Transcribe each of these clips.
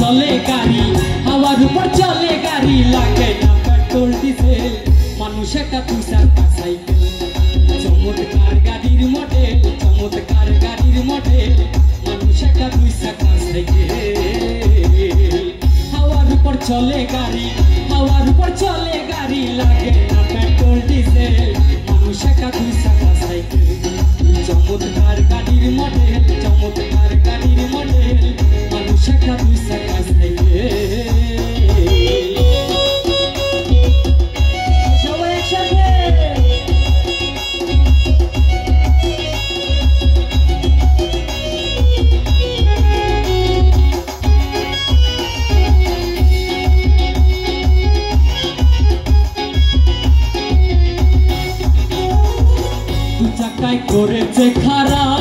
चले गाड़ी हवार ऊपर चले गाड़ी लागे ना पेट्रोल डिजेल मानुष का तुषार का साइकेल चमत्कार गाड़ीर मॉडल चमत्कार गाड़ीर मॉडल मानुष का तुषार का साइकेल हवार ऊपर चले गाड़ी हवार ऊपर चले गाड़ी लागे ना पेट्रोल डिजेल मानुष का तुषार का साइकेल चमत्कार गाड़ीर मॉडल चमत्कार गाड़ीर मॉडल मानुष का तुषार का साइकेल চাকায় করেছে খারাপ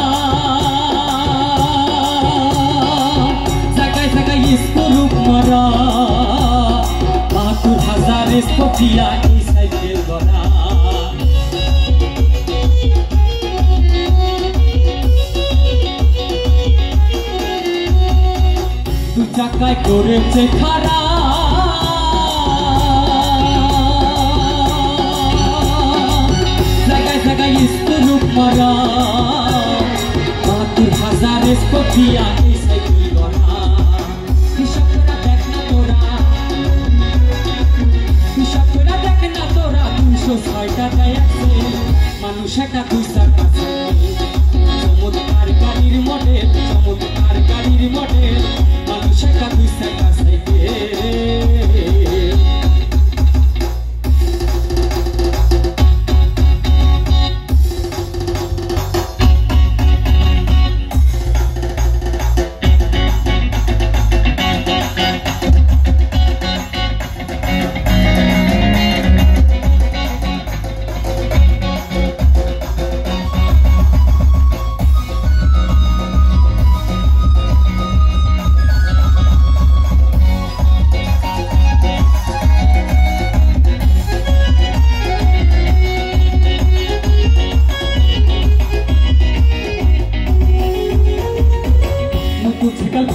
জায়গায় জায়গায় স্কুরুপ মারা ৭২,০০০ স্কোপিয়া এই সাইকেল গড়া দু চাকায় করেছে খারাপ স্কুরুপ মারা ৭২,০০০ স্কোপিয়া এই সাইকেল গড়া কৃষকরা দেখ না তোরা ২০৬টা দেয় মানুষ একটা ২ চাকা চমৎকার গাড়ির মডেল চমৎকার গাড়ির মডেল মানুষ একটা ২ চাকা সাইকেল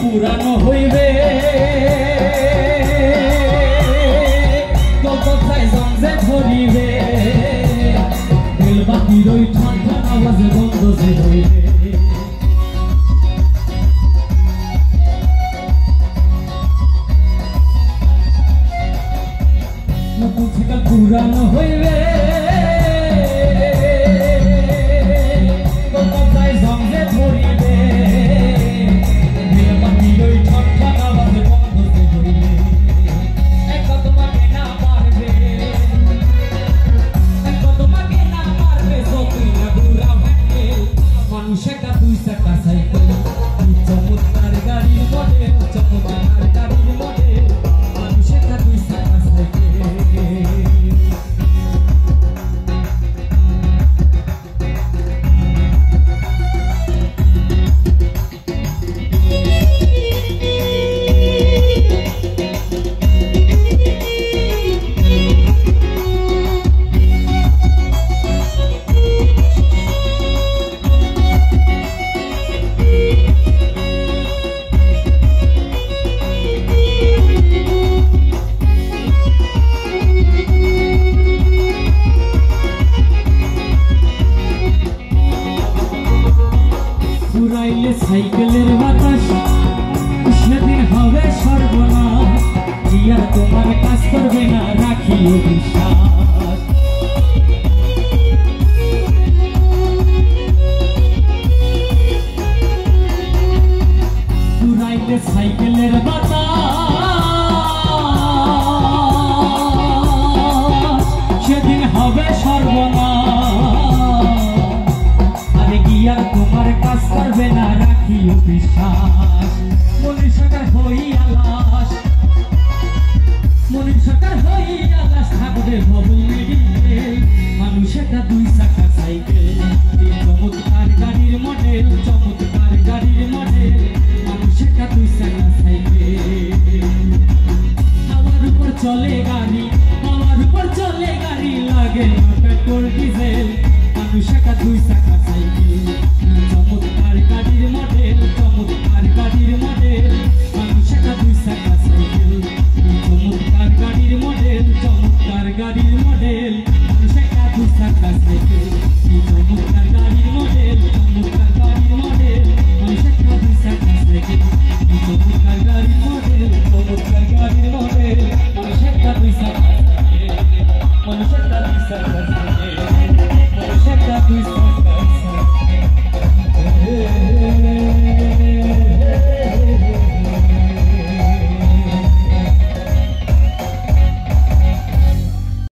পুরানো হইবে কতটাই জমজে ধরিবে রেলবাতির ওই ঠন ঠন আওয়াজে বন্ধ যে হইবে নতুন সাইকেল পুরানো হইবে কতটাই জমজে ধরিবে সাইকেলের বাতাস সেদিন হবে সর্বনাশ আর তোমার কাজ করবে না রাখিও বিশ্বাস পুরাইলে সাইকেলের বাতাস সেদিন হবে সর্বনাশ আরে গিয়ার তোমার কাজ করবে না রাখিও বিশ্বাস মনির সরকার হই আলাস মনির সরকার হই আলাস থাকবে ভবন মেডিকেল মানুষ একটা ২ চাকা সাইকেল চমৎকার গাড়ির মডেল চমৎকার গাড়ির মডেল মানুষ একটা ২ চাকা সাইকেল আমার উপর চলে গাড়ি আমার উপর চলে গাড়ি লাগে না পেট্রোল ডিজেল মানুষ একটা ২ চাকা সাইকেল চমৎকার গাড়ির মডেল চমৎকার গাড়ির মডেল মানুষ একটা ২ চাকা গাড়ির